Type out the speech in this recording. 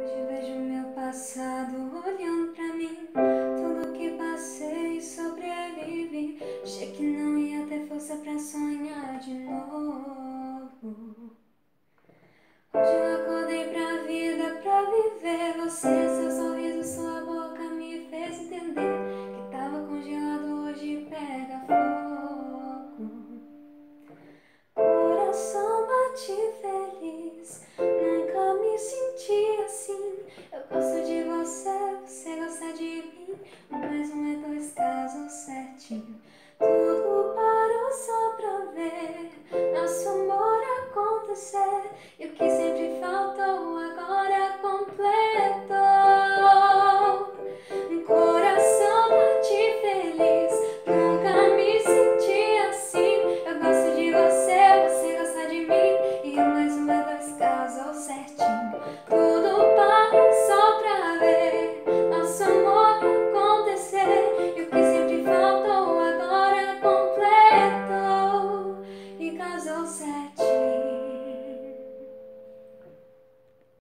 Hoje vejo meu passado olhando pra mim, tudo que passei e sobrevivi. Achei que não ia ter força pra sonhar de novo. Hoje eu acordei pra vida, pra viver. Você, seu sorriso, sua boca me fez entender que tava congelado, hoje pega fogo. Coração bate feliz, nunca me senti assim. Eu gosto de você, você gosta de mim. Um mais um é dois, casos certinho. Tudo parou só pra ver nosso amor acontecer. E o que sempre faltou agora completou. Um coração bate feliz, nunca me senti assim. Eu gosto de você, você gosta de mim. E um mais um é dois, casou certinho. Tudo parou só pra ver nosso amor acontecer. E o que sempre faltou agora completou e casou certinho.